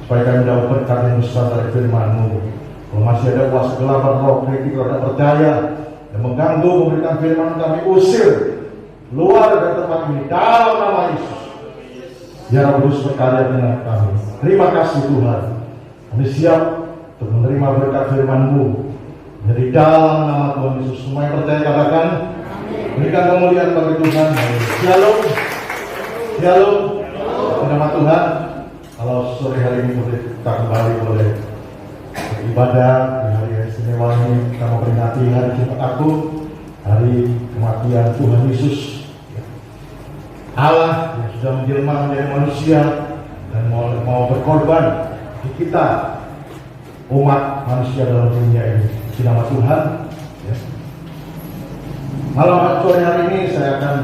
supaya kami dapat berkat yang besar dari firman-Mu. Kalau masih ada kuasa kegelapan roh kritik terhadap percaya yang mengganggu memberikan firman, kami usir keluar dari tempat ini dalam nama Yesus. Biar Roh Kudus berkarya dengan kami. Terima kasih Tuhan. Kami siap untuk menerima berkat firman-Mu. Jadi dalam nama Tuhan Yesus, semua yang percaya katakan, berikan kemuliaan bagi Tuhan. Shalom. Shalom. Nama Tuhan. Kalau sore hari ini kita kembali boleh beribadah di hari istimewa ini, kita memperingati hari Jumat Agung, hari kematian Tuhan Yesus. Allah yang sudah menjelma menjadi manusia dan mau berkorban di kita, umat manusia dalam dunia ini. Di nama Tuhan. Malam sore hari ini saya akan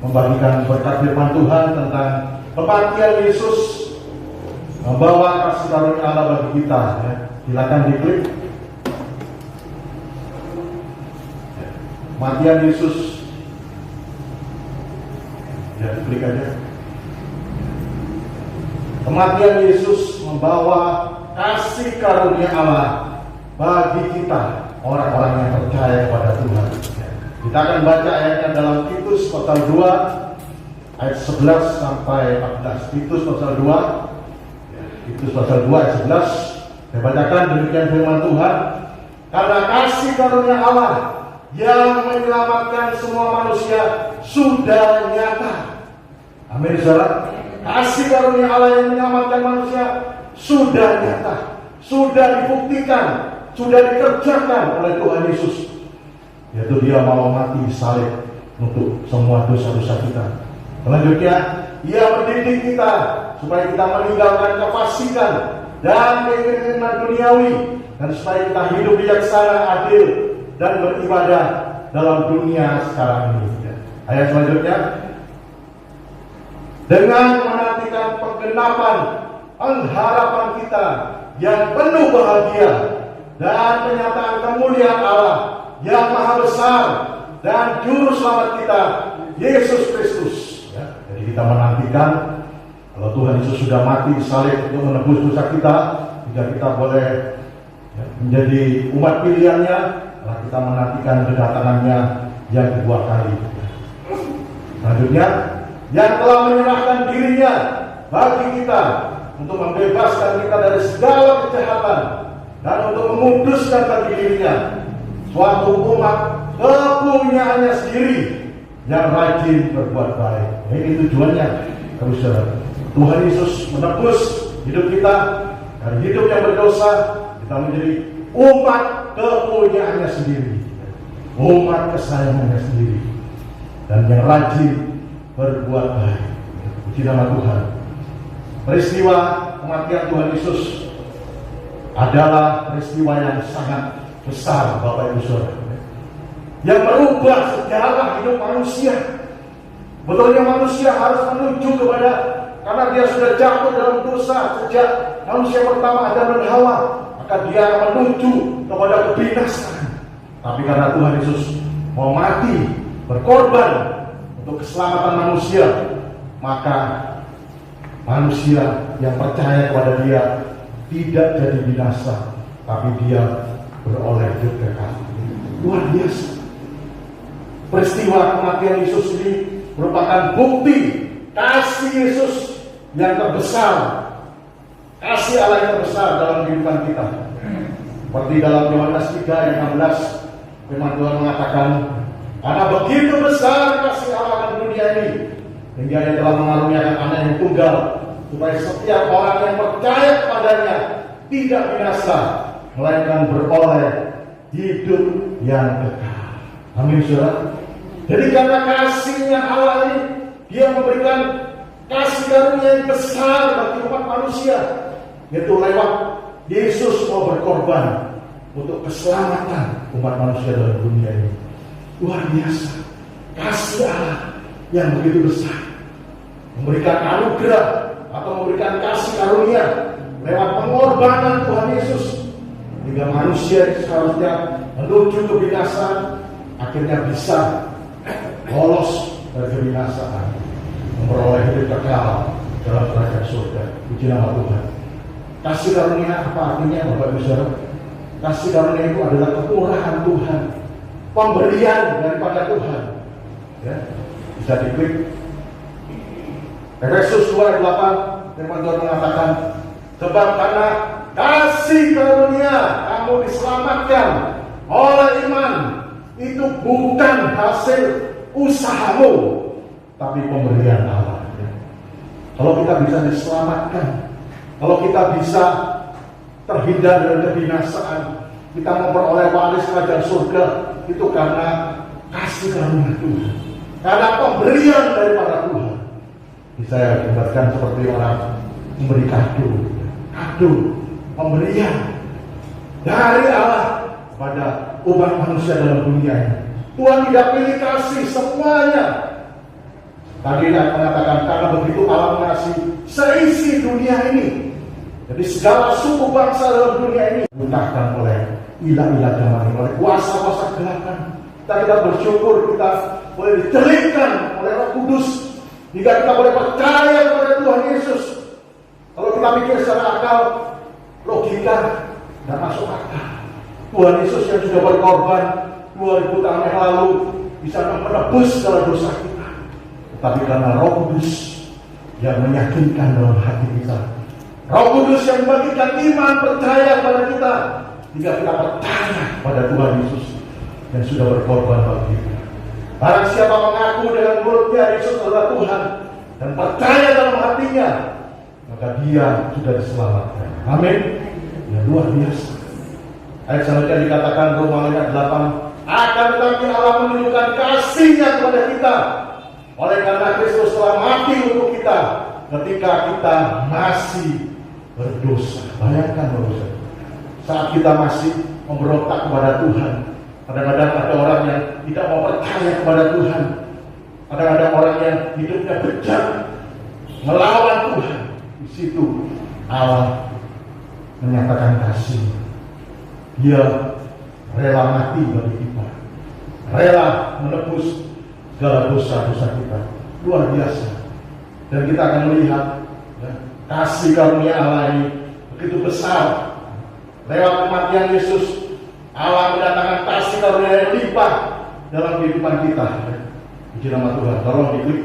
membagikan berkat firman Tuhan tentang kematian Yesus membawa kasih karunia Allah bagi kita. Silakan diklik. Kematian Yesus. Ya, diklik aja. Kematian Yesus membawa kasih karunia Allah bagi kita, orang-orang yang percaya kepada Tuhan. Kita akan baca ayatnya dalam Titus pasal 2 ayat 11 sampai 14. Titus pasal 2, Titus pasal 2 ayat 11. Saya bacakan demikian firman Tuhan. Karena kasih karunia Allah yang menyelamatkan semua manusia sudah nyata. Amin, saudara. Kasih karunia Allah yang menyelamatkan manusia sudah nyata, sudah dibuktikan, sudah dikerjakan oleh Tuhan Yesus. Yaitu Dia mau mati di salib untuk semua dosa-dosa kita. Selanjutnya, Ia mendidik kita supaya kita meninggalkan kefasikan dan keinginan duniawi, dan supaya kita hidup bijaksana, adil, dan beribadah dalam dunia sekarang ini. Ayat selanjutnya, dengan menantikan penggenapan pengharapan kita yang penuh bahagia dan penyataan kemuliaan Allah yang maha besar dan juru selamat kita, Yesus Kristus. Jadi kita menantikan kalau Tuhan Yesus sudah mati di salib untuk menebus dosa kita, jika kita boleh menjadi umat pilihannya, nah kita menantikan kedatangannya yang kedua kali. Selanjutnya, yang telah menyerahkan dirinya bagi kita untuk membebaskan kita dari segala kejahatan dan untuk menguduskan bagi dirinya suatu umat kepunyaannya sendiri yang rajin berbuat baik. Ini tujuannya, saudara. Tuhan Yesus menebus hidup kita dari hidup yang berdosa, kita menjadi umat kepunyaannya sendiri, umat kesayangannya sendiri, dan yang rajin berbuat baik. Puji nama Tuhan. Peristiwa kematian Tuhan Yesus adalah peristiwa yang sangat besar, Bapak Ibu Saudara, yang merubah sejarah hidup manusia. Betulnya manusia harus menuju kepada, karena dia sudah jatuh dalam dosa sejak manusia pertama Adam dan Hawa, maka dia akan menuju kepada kebinasaan. Tapi karena Tuhan Yesus mau mati, berkorban untuk keselamatan manusia, maka manusia yang percaya kepada Dia tidak jadi binasa, tapi dia beroleh hidup kekal. Luar biasa. Peristiwa kematian Yesus ini merupakan bukti kasih Yesus yang terbesar, kasih Allah yang terbesar dalam kehidupan kita. Seperti dalam Yohanes 3 ayat 16, firman Tuhan mengatakan, karena begitu besar kasih Allah akan dunia ini, hingga Dia telah mengaruniakan Anak yang tunggal, supaya setiap orang yang percaya kepadanya tidak binasa, melainkan beroleh hidup yang kekal. Amin, saudara. Jadi karena kasihnya Allah ini, Dia memberikan kasih karunia yang besar bagi umat manusia, yaitu lewat Yesus mau berkorban untuk keselamatan umat manusia dalam dunia ini. Luar biasa. Kasih Allah yang begitu besar, memberikan anugerah atau memberikan kasih karunia lewat pengorbanan Tuhan Yesus, hingga manusia seharusnya menuju kebinasaan akhirnya bisa lolos dari kebinasaan, memperoleh hidup kekal dalam kerajaan surga. Puji nama Tuhan. Kasih karunia apa artinya, Bapak Ibu Saudara? Kasih karunia itu adalah kemurahan Tuhan, pemberian daripada Tuhan. Ya, bisa diklik. Efesus 2:8, firman Tuhan mengatakan, sebab karena kasih karunia kamu diselamatkan oleh iman, itu bukan hasil usahamu, tapi pemberian Allah. Kalau kita bisa diselamatkan, kalau kita bisa terhindar dari kebinasaan, kita memperoleh waris kerajaan surga, itu karena kasih karunia Tuhan, karena pemberian daripada Tuhan. Saya gambarkan seperti orang memberi kado, pemberian dari Allah kepada umat manusia dalam dunia ini. Tuhan tidak pilih kasih semuanya. Tadi saya mengatakan karena begitu Allah mengasihi seisi dunia ini. Jadi segala suku bangsa dalam dunia ini dimuntahkan oleh ilah-ilah zaman ini, oleh kuasa-kuasa kegelapan. Kita bersyukur kita boleh dicelipkan oleh Roh Kudus hingga kita boleh percaya kepada Tuhan Yesus. Kalau kita pikir secara akal, logika dan masuk akal. Tuhan Yesus yang sudah berkorban 2000 tahun yang lalu bisa menebus segala dosa kita. Tetapi karena Roh Kudus yang meyakinkan dalam hati kita, Roh Kudus yang membagikan iman percaya kepada kita, hingga kita percaya pada Tuhan Yesus yang sudah berkorban bagi kita. Barang siapa mengaku dengan mulutnya Yesus adalah Tuhan dan percaya dalam hatinya, maka dia sudah diselamatkan. Amin. Ya, luar biasa. Ayat selanjutnya dikatakan Roma 5:8, akan tetapi Allah menunjukkan kasih-Nya kepada kita oleh karena Kristus telah mati untuk kita ketika kita masih berdosa. Bayangkan dosa. Saat kita masih memberontak kepada Tuhan, kadang-kadang ada orang yang tidak mau percaya kepada Tuhan, kadang-kadang orang yang hidupnya bejat melawan Tuhan. Di situ Allah menyatakan kasih. Dia rela mati bagi kita, rela menebus segala dosa-dosa kita. Luar biasa. Dan kita akan melihat ya, kasih karunia Allah ini begitu besar. Lewat kematian Yesus, Allah mendatangkan kasih karunia yang limpah dalam kehidupan kita. Puji nama Tuhan. Tolong diklik.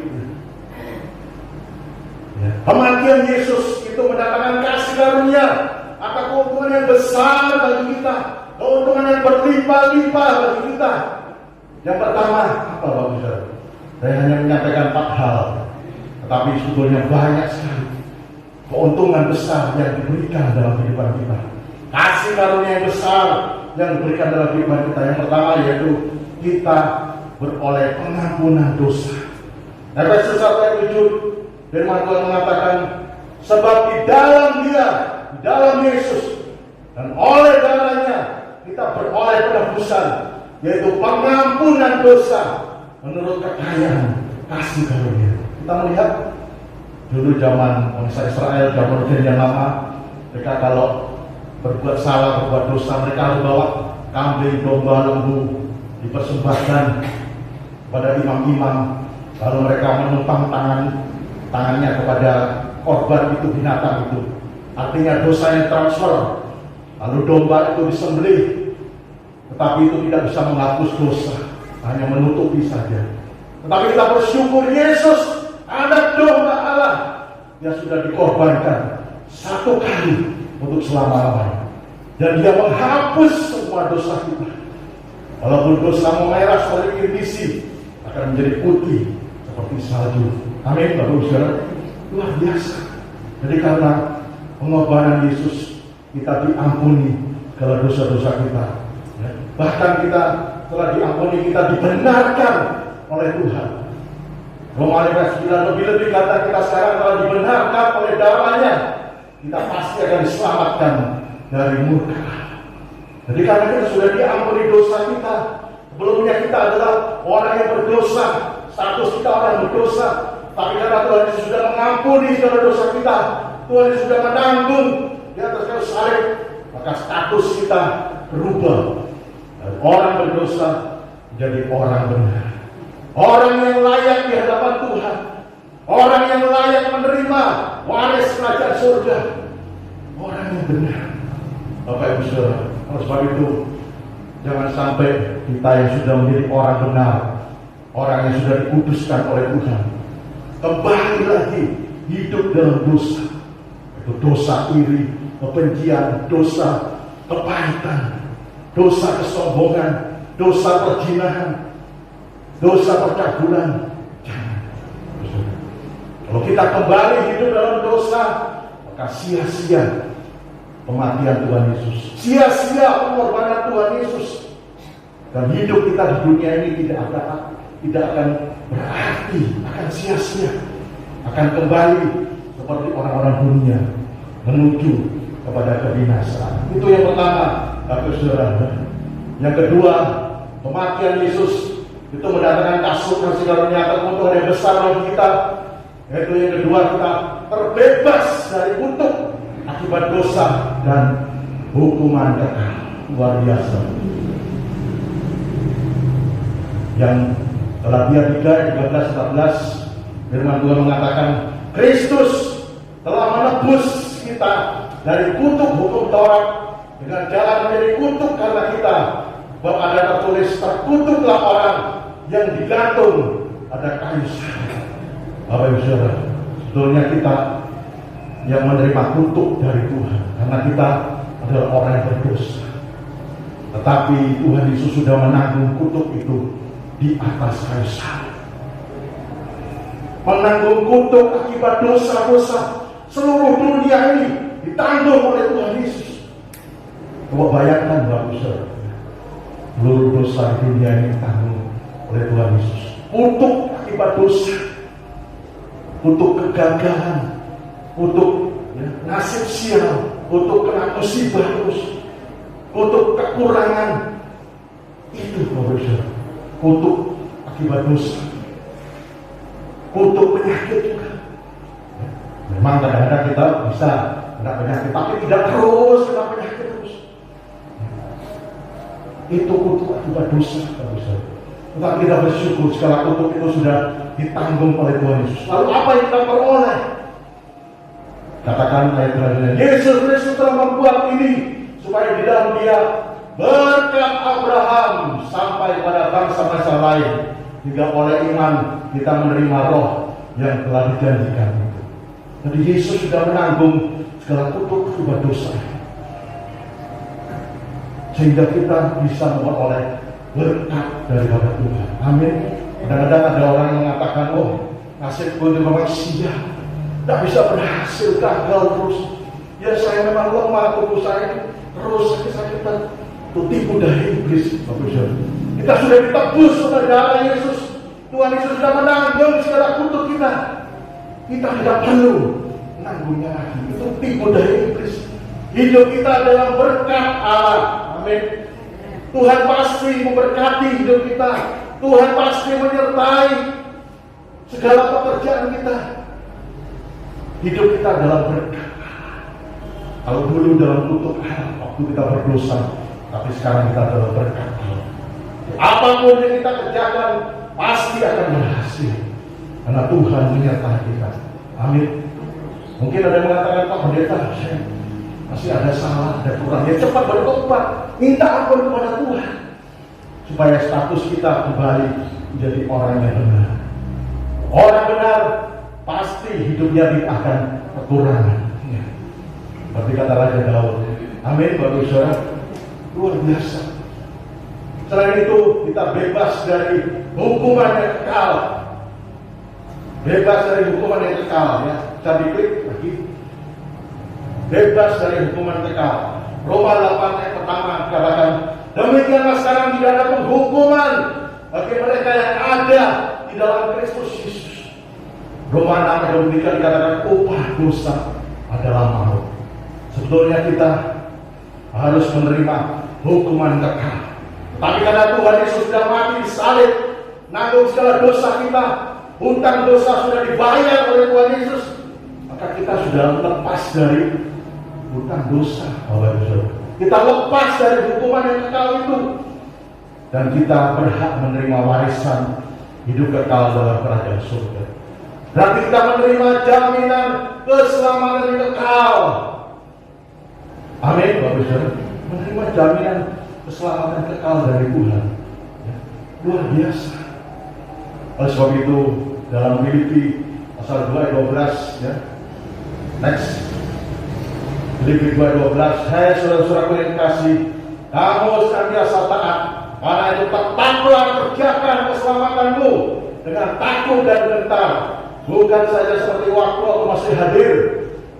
Ya. Kematian Yesus itu mendatangkan kasih karunia atau keuntungan yang besar bagi kita, keuntungan yang berlimpah-limpah bagi kita. Yang pertama, apa Bapak Saudara? Saya hanya menyampaikan 4 hal, tetapi sebetulnya banyak sekali keuntungan besar yang diberikan dalam kehidupan kita. Kasih karunia yang besar yang diberikan dalam kehidupan kita. Yang pertama yaitu kita beroleh pengampunan dosa. Efesus 1:7, firman Tuhan mengatakan, sebab di dalam Dia, di dalam Yesus, dan oleh darahnya kita beroleh penebusan, yaitu pengampunan dosa menurut kekayaan kasih karunia. Kita melihat dulu zaman bangsa Israel, zaman Perjanjian Lama, mereka kalau berbuat salah, berbuat dosa, mereka harus bawa kambing, domba, lembu, dipersembahkan kepada imam-imam, lalu mereka menumpang tangannya kepada korban itu, binatang itu. Artinya dosanya transfer. Lalu domba itu disembelih, tetapi itu tidak bisa menghapus dosa, hanya menutupi saja. Tetapi kita bersyukur Yesus, anak domba Allah, yang sudah dikorbankan satu kali untuk selama-lamanya, dan Dia menghapus semua dosa kita. Walaupun dosa memerah seperti irbisi, akan menjadi putih seperti salju. Amin, Bapak Ibu Saudara. Luar biasa. Jadi karena pengorbanan Yesus, kita diampuni segala dosa-dosa kita. Ya. Bahkan kita telah diampuni, kita dibenarkan oleh Tuhan. Roma 5:9, lebih-lebih kata kita sekarang telah dibenarkan oleh darahnya, kita pasti akan diselamatkan dari murka. Jadi karena kita sudah diampuni dosa kita, sebelumnya kita adalah orang yang berdosa, status kita orang yang berdosa. Tapi karena Tuhan Yesus sudah mengampuni segala dosa kita, Tuhan Yesus sudah menanggung di atas kayu salib, maka status kita berubah dari orang berdosa menjadi orang benar, orang yang layak di hadapan Tuhan, orang yang layak menerima waris kerajaan surga, orang yang benar. Bapak Ibu Saudara, oleh sebab itu jangan sampai kita yang sudah menjadi orang benar, orang yang sudah dikuduskan oleh Tuhan, kembali lagi hidup dalam dosa. Itu dosa iri, kebencian, dosa kepahitan, dosa kesombongan, dosa perzinahan, dosa percabulan. Kalau kita kembali hidup dalam dosa, maka sia-sia kematian Tuhan Yesus, sia-sia pengorbanan Tuhan Yesus, dan hidup kita di dunia ini tidak akan berarti, akan sia-sia, akan kembali seperti orang-orang dunia menuju kepada kebinasaan. Itu yang pertama, Bapak Saudara. Yang kedua, kematian Yesus itu mendatangkan kasih karunia terkutuk yang besar bagi kita. Yaitu yang kedua, kita terbebas dari kutuk akibat dosa dan hukuman kekal. Luar biasa. Yang Galatia 3:13-14, firman Tuhan mengatakan, Kristus telah menebus kita dari kutuk hukum Taurat dengan jalan menjadi kutuk karena kita. Sebab ada tertulis, terkutuklah orang yang digantung pada kayu salib. Bapak Ibu Saudara, sebetulnya kita yang menerima kutuk dari Tuhan karena kita adalah orang yang berdosa. Tetapi Tuhan Yesus sudah menanggung kutuk itu di atas kayu salib. Menanggung kutuk akibat dosa-dosa seluruh dunia ini ditanggung oleh Tuhan Yesus. Coba bayangkan Bapak Saudara, seluruh dosa di dunia ini ditanggung oleh Tuhan Yesus. Kutuk akibat dosa, kutuk kegagalan, kutuk nasib sial, kutuk kena musibah terus, kutuk kekurangan. Itu Bapak Saudara, kutuk akibat dosa, kutuk penyakit juga. Memang kadang-kadang kita bisa kena penyakit, tapi tidak terus kena penyakit terus. Itu kutuk akibat dosa, Bapak Saudara. Tetapi kita bersyukur segala kutuk itu sudah ditanggung oleh Tuhan Yesus. Lalu apa yang kita peroleh? Katakan ayat terakhir, Yesus Kristus telah membuat ini supaya di dalam Dia berkat Abraham sampai pada bangsa-bangsa lain, hingga oleh iman kita menerima Roh yang telah dijanjikan itu. Jadi Yesus sudah menanggung segala kutuk akibat dosa, sehingga kita bisa memperoleh berkat daripada Tuhan. Amin. Kadang-kadang ada orang yang mengatakan, oh nasibku itu memang sia, tidak bisa berhasil, gagal terus. Ya saya memang lemah, tubuh saya terus sakit-sakitan. Itu tipu dari iblis. Kita sudah ditebus oleh darah Yesus. Tuhan Yesus sudah menanggung segala kutuk kita. Kita tidak perlu menanggungnya lagi. Itu tipu dari iblis. Hidup kita dalam berkat Allah. Amin. Tuhan pasti memberkati hidup kita. Tuhan pasti menyertai segala pekerjaan kita. Hidup kita dalam berkat. Kalau dulu dalam kutuk Allah, waktu kita berdosa, tapi sekarang kita dalam berkat Allah. Apapun yang kita kerjakan pasti akan berhasil, karena Tuhan menyertai kita. Amin. Mungkin ada yang mengatakan, Pak Pendeta, saya masih ada salah, ada kurang. Ya cepat bertobat, minta ampun kepada Tuhan, supaya status kita kembali menjadi orang yang benar. Orang benar pasti hidupnya tidak akan kekurangan. Seperti kata Raja Daud. Amin, Bapak Saudara. Luar biasa. Selain itu, kita bebas dari hukuman yang kekal. Bebas dari hukuman yang kekal, ya. Bisa diklik lagi. Bebas dari hukuman kekal. Roma 8 ayat pertama katakan, demikianlah sekarang tidak ada penghukuman bagi mereka yang ada di dalam Kristus Yesus. Roma 6 ayat 23 dikatakan, upah dosa adalah maut. Sebetulnya kita harus menerima hukuman kekal. Tapi karena Tuhan Yesus sudah mati di salib, nanggung segala dosa kita, hutang dosa sudah dibayar oleh Tuhan Yesus, maka kita sudah lepas dari hutang dosa. Kita lepas dari hukuman yang kekal itu, dan kita berhak menerima warisan hidup kekal dalam kerajaan surga. Berarti kita menerima jaminan keselamatan yang kekal. Amin, Bapak Saudara. Menerima jaminan keselamatan kekal dari Tuhan. Ya, luar biasa. Oleh sebab itu, dalam Filipi pasal 2 ayat 12, ya. Next. Filipi 2 ayat 12, hai saudara-saudaraku yang kasih, kamu senantiasa taat, karena itu tetaplah kerjakan keselamatanmu dengan takut dan gentar, bukan saja seperti waktu aku masih hadir,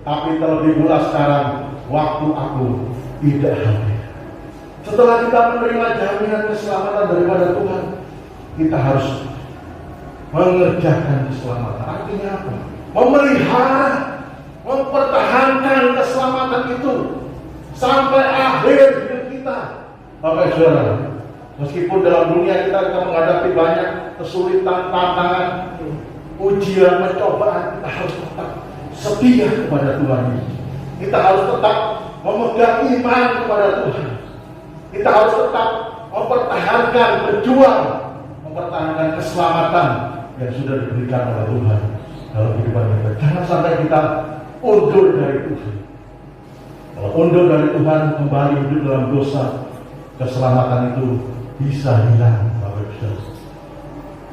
tapi terlebih pula sekarang waktu aku tidak hadir. Setelah kita menerima jaminan keselamatan daripada Tuhan, kita harus mengerjakan keselamatan. Artinya apa? Memelihara, mempertahankan keselamatan itu sampai akhir hidup kita. Bapak Saudara, meskipun dalam dunia kita menghadapi banyak kesulitan, tantangan, ujian, pencobaan, kita harus tetap setia kepada Tuhan. Kita harus tetap memegang iman kepada Tuhan. Kita harus tetap mempertahankan, berjuang, mempertahankan keselamatan yang sudah diberikan oleh Tuhan dalam kehidupan kita. Jangan sampai kita undur dari Tuhan. Kalau undur dari Tuhan, kembali hidup dalam dosa, keselamatan itu bisa hilang, Bapak Ibu.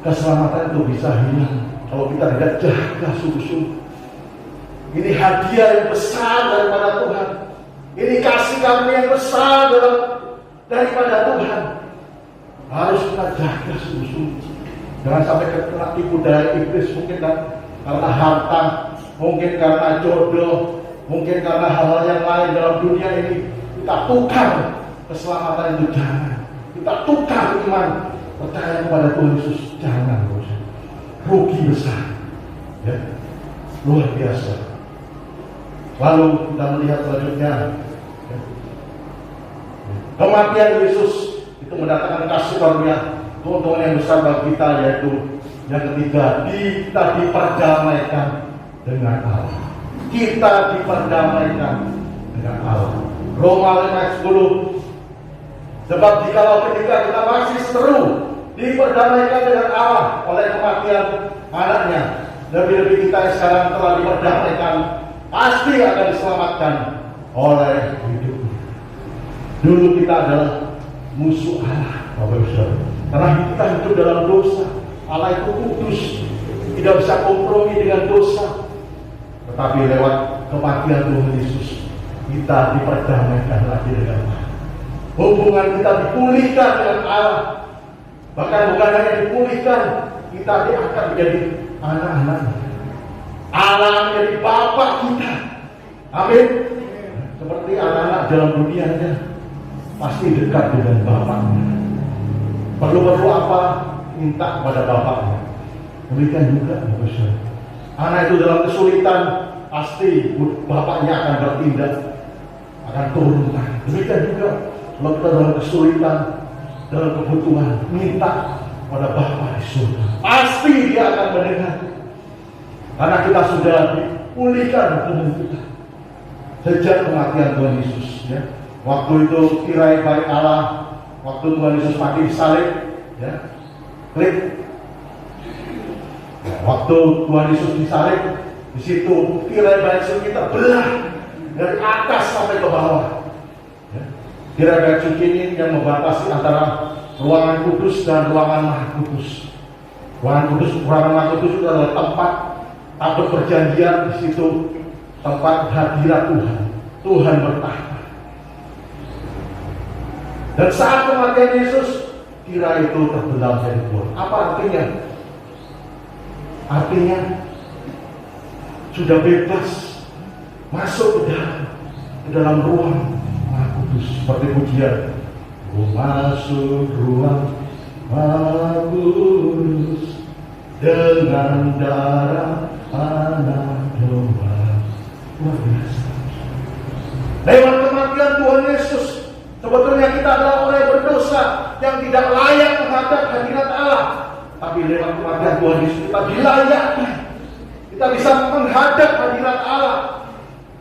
Keselamatan itu bisa hilang kalau kita tidak jaga sungguh-sungguh. Ini hadiah yang besar daripada Tuhan. Ini kasih karunia yang besar daripada Tuhan. Harus kita jaga sungguh-sungguh. Jangan sampai kena tipu daya iblis, mungkin karena harta, mungkin karena jodoh, mungkin karena hal-hal yang lain dalam dunia ini. Kita tukar keselamatan itu, jangan. Kita tukar iman, percaya kepada Tuhan Yesus, jangan. Rugi besar, ya, luar biasa. Lalu kita melihat selanjutnya, ya, kematian Yesus itu mendatangkan kasih karunia, keuntungan yang besar bagi kita, yaitu yang ketiga, kita diperdamaikan dengan Allah. Kita diperdamaikan dengan Allah. Roma 5 ayat 10. Sebab jikalau ketika kita masih seru diperdamaikan dengan Allah oleh kematian anaknya, lebih-lebih kita yang sekarang telah diperdamaikan pasti akan diselamatkan oleh hidupnya. Dulu kita adalah musuh Allah, Bapak Ibu. Karena kita hidup dalam dosa. Allah itu kudus, tidak bisa kompromi dengan dosa. Tetapi lewat kematian Tuhan Yesus, kita diperdamaikan lagi dengan Allah. Hubungan kita dipulihkan dengan Allah. Bahkan bukan hanya dipulihkan, kita akan menjadi anak-anaknya. Allah menjadi Bapa kita. Amin. Seperti anak-anak dalam dunianya pasti dekat dengan bapaknya. Perlu apa? Minta kepada bapaknya. Demikian juga, Bapak. Anak itu dalam kesulitan, pasti bapaknya akan bertindak, akan turunkan. Demikian juga kalau kita dalam kesulitan, dalam kebutuhan, minta pada Bapa di surga, pasti Dia akan mendengar. Karena kita sudah dipulihkan dengan kita sejak kematian Tuhan Yesus. Ya. Waktu itu tirai baik Allah, waktu Tuhan Yesus mati disalib, ya, klik. Ya, waktu Tuhan Yesus disalib, di situ tirai baik suci kita belah dari atas sampai ke bawah. Ya. Tirai baik suci ini yang membatasi antara ruangan kudus dan ruangan maha kudus. Ruangan maha kudus itu adalah tempat atau perjanjian, di situ tempat hadirat Tuhan. Tuhan bertahta. Dan saat kematian Yesus, tirai itu terbelah menjadi dua. Apa artinya? Artinya sudah bebas masuk ke dalam ruang Maha Kudus, seperti pujian. Masuk ruang Maha Kudus dengan darah anak domba. Luar biasa. Lewat kematian Tuhan Yesus, sebetulnya kita adalah orang yang berdosa, yang tidak layak menghadap hadirat Allah. Tapi lewat kematian Tuhan Yesus kita dilayakkan. Kita bisa menghadap hadirat Allah.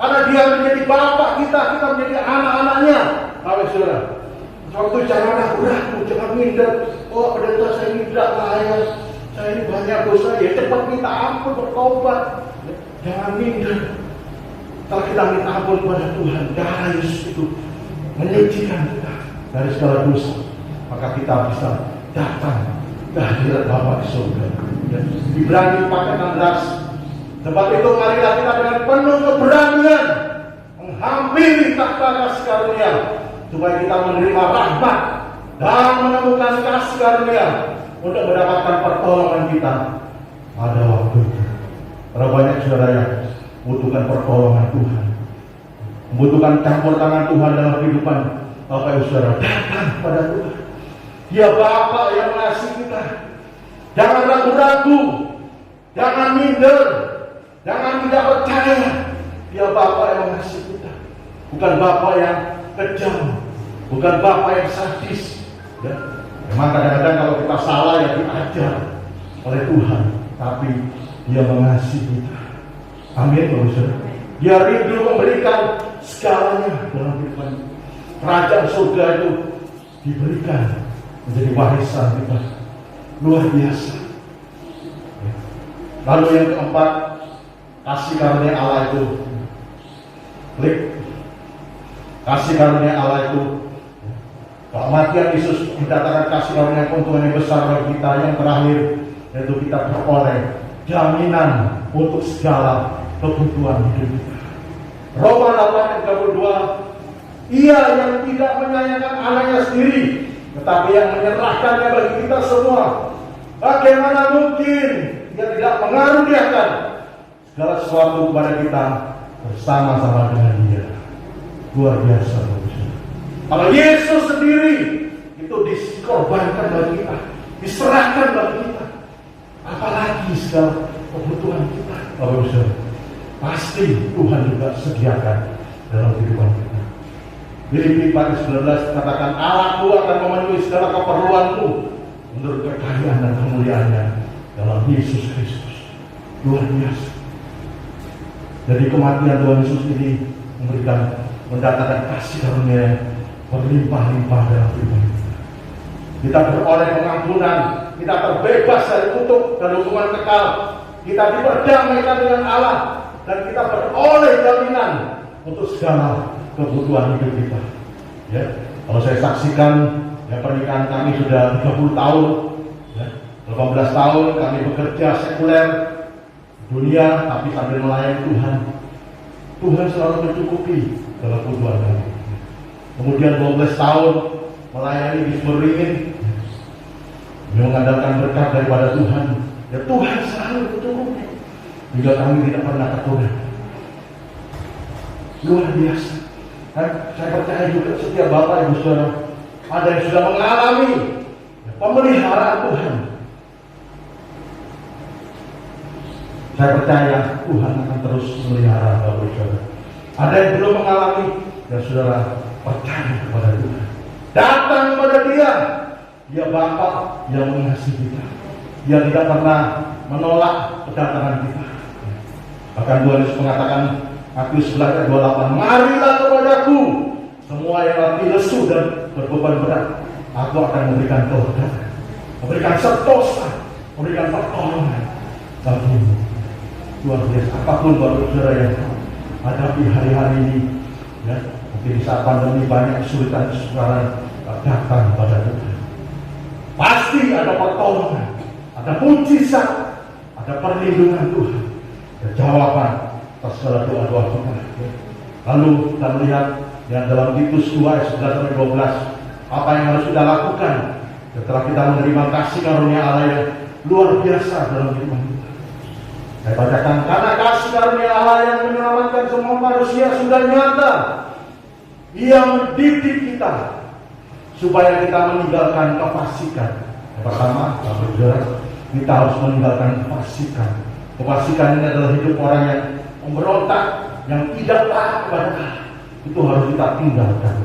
Karena Dia menjadi Bapa kita menjadi anak-anaknya. Bapak Saudara, waktu jangan ragu-ragu, jangan minder. Oh, pendeta saya ini tidak layak, saya ini banyak dosa. Ya cepat minta ampun, bertobat. Jangan minder. Setelah kita minta ampun kepada Tuhan, darah Yesus itu menyucikan kita dari segala dosa, maka kita bisa datang ke hadirat Bapa di surga. Ya. Ibrani 4:16. Sebab itu marilah kita dengan penuh keberanian menghampiri takhta kasih karunia, supaya kita menerima rahmat dan menemukan kasih karunia untuk mendapatkan pertolongan kita pada waktu itu. Berapa banyak saudara yang membutuhkan pertolongan Tuhan, membutuhkan campur tangan Tuhan dalam kehidupan Bapak Ibu Saudara, datang pada Tuhan. Dia Bapa yang mengasihi kita. Jangan ragu-ragu, jangan minder, jangan tidak percaya. Dia Bapa yang mengasihi kita, bukan Bapa yang kejam, bukan Bapa yang sadis. Ya. Memang kadang-kadang kalau kita salah ya diajar oleh Tuhan, tapi Dia mengasihi kita. Amin, Bapak Saudara. Dia rindu memberikan segalanya dalam kehidupan. Kerajaan surga itu diberikan menjadi warisan kita. Luar biasa. Lalu yang keempat, kasih karunia Allah itu. Klik. Kasih karunia Allah itu. Kematian Yesus mendatangkan kasih karunia keuntungan yang besar bagi kita. Yang terakhir, yaitu kita beroleh jaminan untuk segala kebutuhan hidup kita. Roma 8:32. Ia yang tidak menyayangkan anaknya sendiri, tetapi yang menyerahkannya bagi kita semua. Bagaimana mungkin Dia tidak mengaruniakan segala sesuatu kepada kita bersama-sama dengan Dia? Luar biasa. Kalau Yesus sendiri itu dikorbankan bagi kita, diserahkan bagi kita, apalagi segala kebutuhan kita. Bapak Ibu, pasti Tuhan juga sediakan dalam kehidupan kita. Filipi 4:19 katakan, Allahku akan memenuhi segala keperluanmu menurut kekayaan dan kemuliaannya dalam Yesus Kristus. Luar biasa. Jadi kematian Tuhan Yesus ini mendatangkan kasih karunia berlimpah-limpah dalam kehidupan kita. Kita beroleh pengampunan, kita terbebas dari kutuk dan hukuman kekal, kita diperdamaikan dengan Allah, dan kita beroleh jaminan untuk segala kebutuhan hidup kita. Ya, kalau saya saksikan, ya, pernikahan kami sudah 30 tahun, ya, 18 tahun kami bekerja sekuler dunia, tapi sambil melayani Tuhan. Tuhan selalu mencukupi dalam kebutuhan kami. Kemudian 12 tahun melayani di Beringin, mengandalkan berkat daripada Tuhan. Ya, Tuhan selalu mencukupi, juga kami tidak pernah kekurangan. Luar biasa. Dan saya percaya juga setiap Bapak Ibu Saudara ada yang sudah mengalami pemeliharaan Tuhan. Saya percaya Tuhan akan terus memelihara Bapak Ibu Saudara. Ada yang belum mengalami, ya saudara percaya kepada Tuhan. Datang kepada Dia. Dia Bapa yang mengasihi kita. Dia tidak pernah menolak kedatangan kita. Bahkan Tuhan Yesus mengatakan, Matius 11:28, marilah kepadaku semua yang letih lesu dan berbeban berat, aku akan memberikan kelegaan, memberikan sentosa, memberikan pertolongan bagimu. Luar biasa. Apapun Bapak Saudara yang hadapi hari-hari ini, ya, mungkin di saat pandemi banyak kesulitan-kesulitan, datang pada Tuhan. Pasti ada pertolongan, ada mujizat, ada perlindungan Tuhan, ada jawaban atas segala doa-doa kita. Lalu kita melihat yang dalam Titus 2:11-12, apa yang harus kita lakukan setelah kita menerima kasih karunia Allah yang luar biasa dalam kehidupan kita. Saya bacakan, karena kasih karunia Allah yang menyelamatkan semua manusia sudah nyata. Ia mendidik kita supaya kita meninggalkan kefasikan. Yang pertama, saudara, kita harus meninggalkan kefasikan. Kefasikan ini adalah hidup orang yang memberontak, yang tidak taat kepada Allah. Itu harus kita tinggalkan.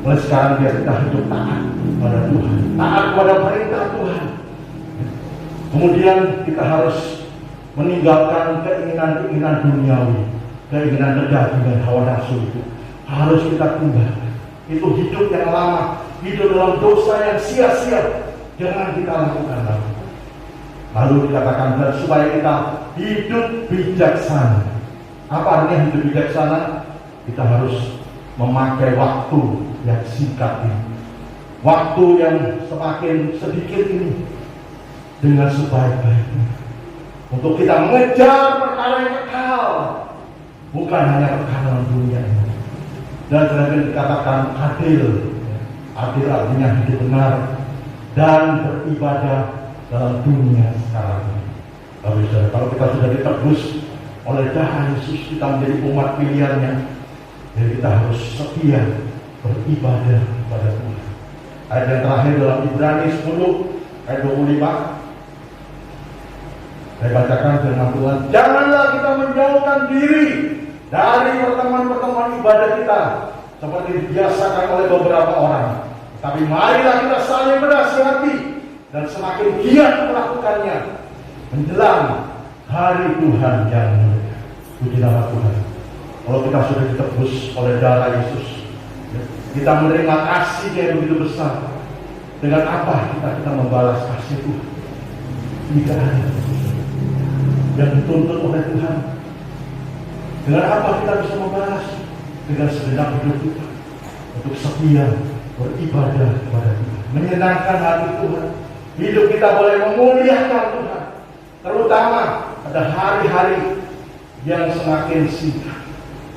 Mulai sekarang biar kita hidup taat kepada Tuhan, taat kepada perintah Tuhan. Kemudian kita harus meninggalkan keinginan-keinginan duniawi, keinginan negatif dan hawa nafsu itu harus kita tinggalkan. Itu hidup yang lama, hidup dalam dosa yang sia-sia, jangan kita lakukan lagi. Lalu dikatakan supaya kita hidup bijaksana. Apa artinya hidup bijaksana? Kita harus memakai waktu yang singkat ini, waktu yang semakin sedikit ini dengan sebaik-baiknya, untuk kita mengejar perkara yang kekal, bukan hanya perkara dunia ini. Dan terakhir dikatakan adil. Adil artinya hidup benar dan beribadah dalam dunia sekarang ini. Kalau kita sudah ditebus oleh darah Yesus, kita menjadi umat pilihannya, jadi kita harus setia beribadah kepada Tuhan. Ayat yang terakhir dalam Ibrani 10 ayat 25, saya bacakan firman Tuhan. Janganlah kita menjauhkan diri dari pertemuan-pertemuan ibadah kita seperti dibiasakan oleh beberapa orang, tapi marilah kita saling menasihati dan semakin giat melakukannya menjelang hari Tuhan yang mulia. Puji nama Tuhan. Kalau kita sudah ditebus oleh darah Yesus, kita menerima kasih yang begitu besar. Dengan apa kita membalas kasih Tuhan? Tidak ada yang dituntut oleh Tuhan. Dengan apa kita bisa membalas? Dengan segenap hidup kita, untuk setia beribadah kepada Tuhan, menyenangkan hati Tuhan. Hidup kita boleh memuliakan Tuhan, terutama pada hari-hari yang semakin singkat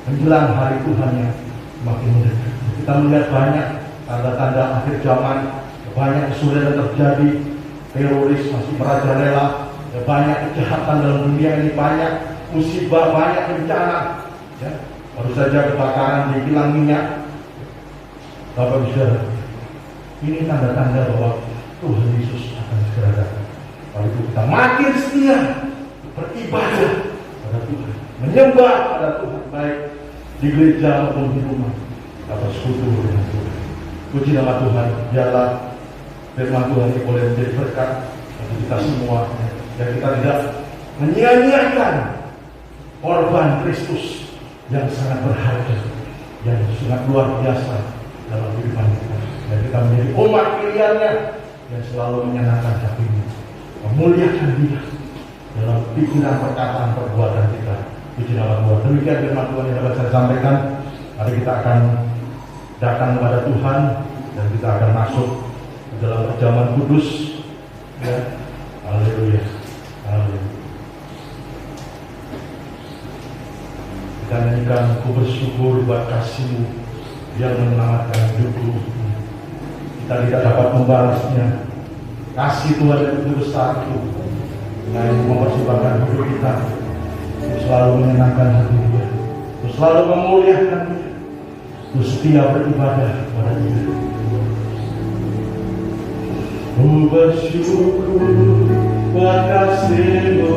menjelang hari Tuhan yang semakin mendekat. Kita melihat banyak tanda-tanda akhir zaman, banyak kesulitan terjadi, teroris masih merajalela, banyak kejahatan dalam dunia ini, banyak musibah, banyak bencana. Ya, baru saja kebakaran di kilang minyak. Bapak Ibu Saudara, ini tanda-tanda bahwa Tuhan Yesus akan segera datang. Kalau itu kita makin setia beribadah pada Tuhan, menyembah pada Tuhan, baik di gereja maupun di rumah, kita bersekutu dengan Tuhan. Puji nama Tuhan. Biarlah firman Tuhan ini boleh menjadi berkat bagi kita semua, dan kita tidak menyia-nyiakan korban Kristus yang sangat berharga, yang sangat luar biasa dalam kehidupan kita. Dan kita menjadi umat pilihannya yang selalu menyenangkan hatinya, memuliakan Dia dalam pikiran, perkataan, perbuatan kita. Puji nama Tuhan. Demikian firman Tuhan yang dapat saya sampaikan. Mari kita akan datang kepada Tuhan dan kita akan masuk ke dalam perjamuan kudus. Ya, haleluya, haleluya. Kita nyanyikan, ku bersyukur buat kasih-Mu yang menyelamatkan hidupku. Kita tidak dapat membalasnya. Kasih Tuhan yang begitu besar itu, yang mempersembahkan hidup kita untuk selalu menyenangkan hati Dia, untuk selalu memuliakan Dia, untuk setia beribadah kepada Dia. Ku bersyukur buat kasih-Mu